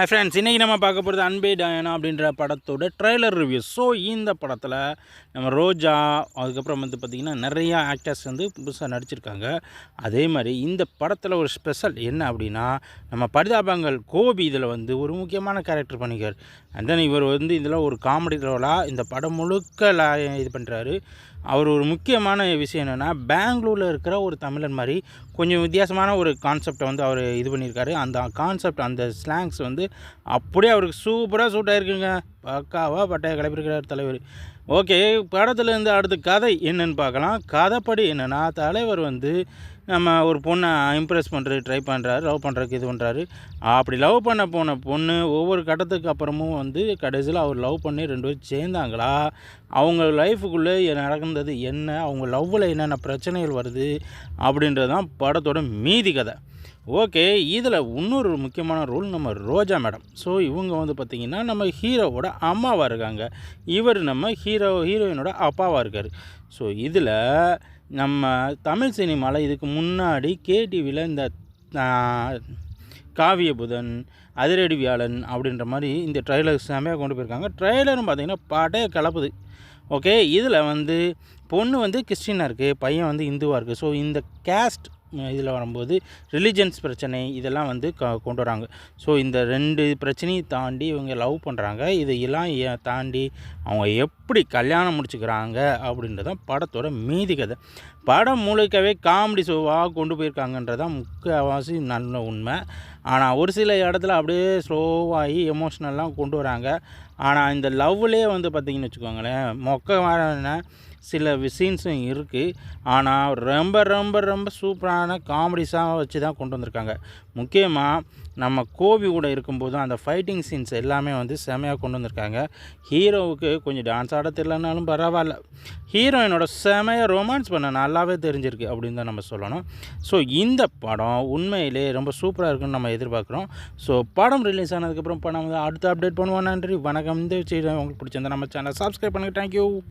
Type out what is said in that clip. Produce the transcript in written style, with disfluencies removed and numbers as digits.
Hi friends, இன்றைக்கி நம்ம பார்க்க போகிறது அன்பே டயானா அப்படின்ற படத்தோட ட்ரெய்லர் ரிவ்யூ. ஸோ இந்த படத்தில் நம்ம ரோஜா, அதுக்கப்புறம் வந்து பார்த்திங்கன்னா நிறையா ஆக்டர்ஸ் வந்து புதுசாக நடிச்சிருக்காங்க. அதே மாதிரி இந்த படத்தில் ஒரு ஸ்பெஷல் என்ன அப்படின்னா, நம்ம பரிதாபங்கள் கோபி இதில் வந்து ஒரு முக்கியமான கேரக்டர் பண்ணிக்கார். அண்ட் தென் இவர் வந்து இதில் ஒரு காமெடி ரோலாக இந்த படம் முழுக்க இது பண்ணுறாரு. அவர் ஒரு முக்கியமான விஷயம் என்னென்னா, பெங்களூரில் இருக்கிற ஒரு தமிழன் மாதிரி கொஞ்சம் வித்தியாசமான ஒரு கான்செப்டை வந்து அவர் இது பண்ணியிருக்காரு. அந்த கான்செப்ட், அந்த ஸ்லாங்ஸ் வந்து அப்படியே அவருக்கு சூப்பராக சூட் ஆகிருக்குங்க. பக்காவாக பட்டையை கிளப்பியிருக்கிறார் தலைவர். ஓகே, படத்துலேருந்து அடுத்த கதை என்னென்னு பார்க்கலாம். கதைப்படி என்னென்னா, தலைவர் வந்து நம்ம ஒரு பொண்ணை இம்ப்ரெஸ் பண்ணுறது ட்ரை பண்ணுறாரு, லவ் பண்ணுறதுக்கு இது பண்ணுறாரு. அப்படி லவ் பண்ண போன பொண்ணு ஒவ்வொரு கட்டத்துக்கு அப்புறமும் வந்து கடைசியில் அவர் லவ் பண்ணி 2 பேரும் சேர்ந்தாங்களா, அவங்க லைஃபுக்குள்ளே நடந்தது என்ன, அவங்க லவ்வில் என்னென்ன பிரச்சனைகள் வருது அப்படின்றது தான் படத்தோட மீதி கதை. ஓகே, இதில் இன்னொரு முக்கியமான ரோல் நம்ம ரோஜா மேடம். ஸோ இவங்க வந்து பார்த்திங்கன்னா நம்ம ஹீரோவோட அம்மாவாக இருக்காங்க. இவர் நம்ம ஹீரோயினோட அப்பாவாக இருக்கார். ஸோ இதில் நம்ம தமிழ் சினிமாவில் இதுக்கு முன்னாடி கேடிவியில் இந்த காவிய புதன், அதிரடி வியாழன் அப்படின்ற மாதிரி இந்த ட்ரெய்லர் செமையாக கொண்டு போயிருக்காங்க. ட்ரெய்லரும் பார்த்திங்கன்னா படைய கலப்புது. ஓகே, இதில் வந்து பொண்ணு வந்து கிறிஸ்டினாக இருக்குது, பையன் வந்து இந்துவாக இருக்குது. ஸோ இந்த கேஸ்ட் இதில் வரும்போது ரிலிஜன்ஸ் பிரச்சனை இதெல்லாம் வந்து கொண்டு வராங்க. ஸோ இந்த 2 பிரச்சனையை தாண்டி இவங்க லவ் பண்ணுறாங்க. இதையெல்லாம் தாண்டி அவங்க எப்படி கல்யாணம் முடிச்சுக்கிறாங்க அப்படின்றதான் படத்தோட மீதி கதை. படம் முழுக்கவே காமெடி ஷோவாக கொண்டு போயிருக்காங்கன்றதான் முக்கால்வாசி நல்ல உண்மை. ஆனால் ஒரு சில இடத்துல அப்படியே ஸ்லோவாகி எமோஷ்னல்லாம் கொண்டு வராங்க. ஆனால் இந்த லவ்லேயே வந்து பார்த்திங்கன்னு வச்சுக்கோங்களேன், மொக்கமான சில சீன்ஸும் இருக்குது. ஆனால் ரொம்ப ரொம்ப ரொம்ப சூப்பரான காமெடிஸாக வச்சு தான் கொண்டு வந்திருக்காங்க. முக்கியமாக நம்ம கோபி கூட இருக்கும்போது அந்த ஃபைட்டிங் சீன்ஸ் எல்லாமே வந்து செமையாக கொண்டு வந்திருக்காங்க. ஹீரோவுக்கு கொஞ்சம் டான்ஸ் ஆட தெரியலனாலும் பரவாயில்ல, ஹீரோயினோட செமையாக ரொமான்ஸ் பண்ண நல்லாவே தெரிஞ்சிருக்கு அப்படின்னு தான் நம்ம சொல்லணும். ஸோ இந்த படம் உண்மையிலே ரொம்ப சூப்பராக இருக்குன்னு நம்ம எதிர்பார்க்குறோம். ஸோ படம் ரிலீஸ் ஆனதுக்கப்புறம் படம் வந்து அடுத்து அப்டேட் பண்ணுவோம். நன்றி, வணக்கம். இந்த செய்தி உங்களுக்கு பிடிச்சிருந்தா நம்ம சேனலை சப்ஸ்கிரைப் பண்ணுங்கள். தேங்க்யூ.